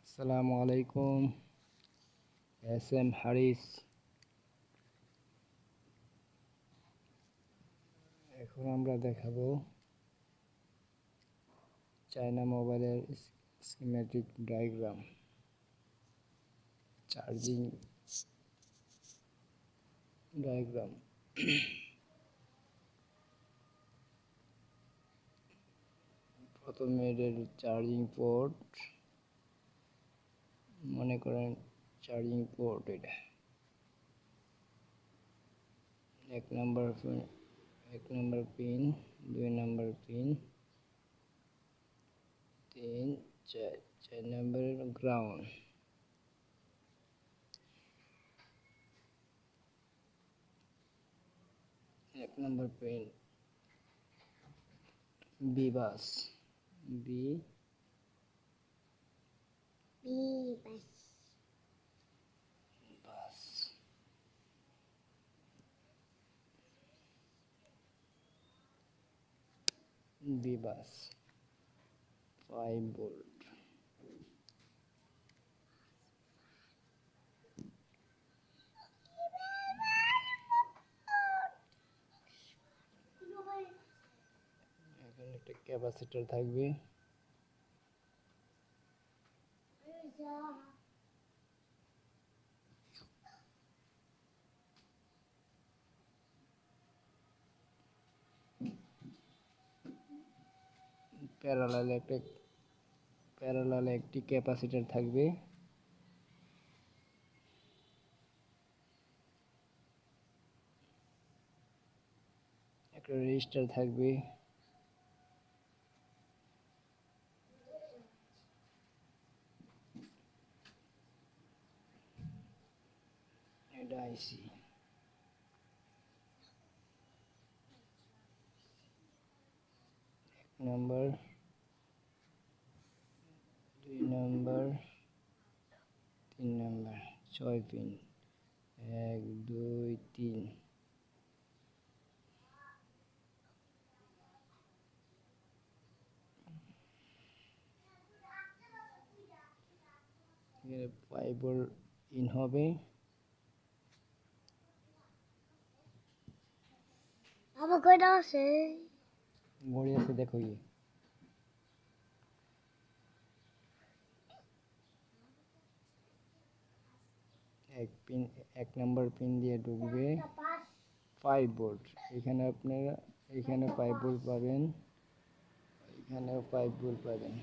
আসসালামু আলাইকুম। S M হারিস। এখন আমরা দেখাবো চায়না মোবাইলের স্কিমেটিক ডায়াগ্রাম, চার্জিং ডায়াগ্রাম। প্রথমে এর চার্জিং পোর্ট, মনে করেন চার্জিং পোর্ট এটা এক নম্বর পিন, 2 নম্বর পিন, 3, 4 নম্বরের গ্রাউন্ড, 1 নম্বর পিন বি বাস, বি বাস, বি বাস 5 ভোল্ট। এখানে একটা ক্যাপাসিটর থাকবে, প্যারালালে একটি ক্যাপাসিটর থাকবে, একটা রেজিস্টার থাকবে, এটা আইসি, এক নম্বর, 2 নম্বর, 3 নম্বর, 6 পিন, 1 2 3। এখানে 5 ভোল্ট ইন হবে, আমার কয়টা আছে? ঘড়ি আছে দেখো গিয়ে। এক নম্বর পিন দিয়ে ঢুকবে 5 ভোল্ট। এখানে 5 ভোল্ট পাবেন, এখানেও 5 ভোল্ট পাবেন।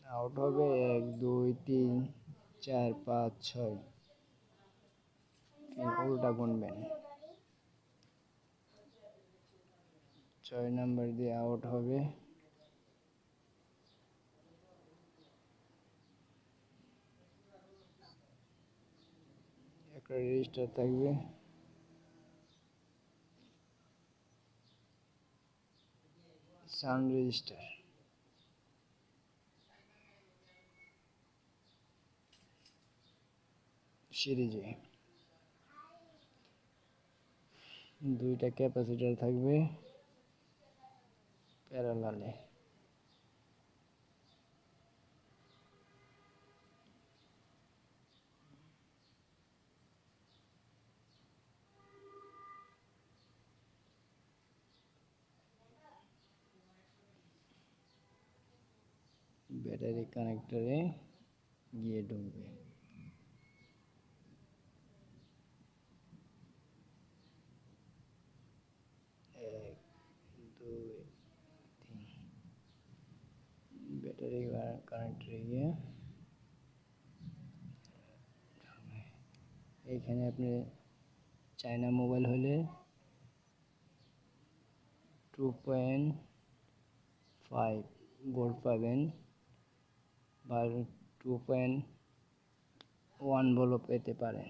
আউট হবে 1 2 3 4 5 6। উল্টা গুনবেন, 6 নাম্বার দিয়ে আউট হবে, একটা রেজিস্টার থাকবে, সাউন্ড রেজিস্টার, সিরিজে 2টা ক্যাপাসিটর থাকবে প্যারালালে, ব্যাটারি কানেক্টরে গিয়ে ঢুকবে। 1 2 3, ব্যাটারি কানেক্টরে গিয়ে এইখানে আপনি চায়না মোবাইল হলে 2.5 ভোল্ট পাবেন বা 2.1 ভোল্ট পেতে পারেন।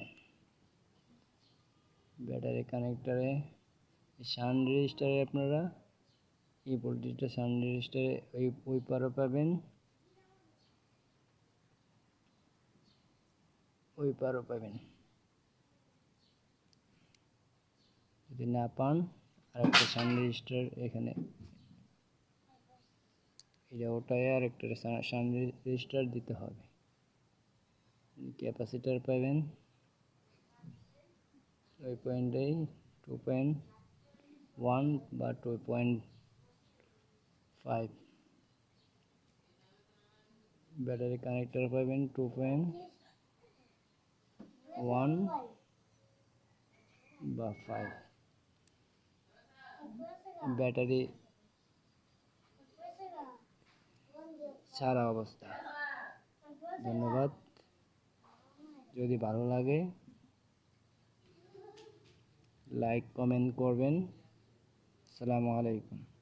ব্যাটারি কানেক্টরে সাউন্ড রেজিস্টারে আপনারা এই ভোল্টেজটা সাউন্ড রেজিস্টারে ওই পারও পাবেন, ওই পারও পাবেন। যদি না পান আর একটা সাউন্ড রেজিস্টার এখানে, এটা ওটায় আর একটা সাউন্ড রেজিস্টার দিতে হবে। ক্যাপাসিটার পাবেন ওই পয়েন্টেই 2.1 বা 2.5। ব্যাটারি কানেক্টর পাবেন 2.1 বা 5। ব্যাটারি সারা অবস্থা। ধন্যবাদ। যদি ভালো লাগে লাইক কমেন্ট করবেন। আসসালামু আলাইকুম।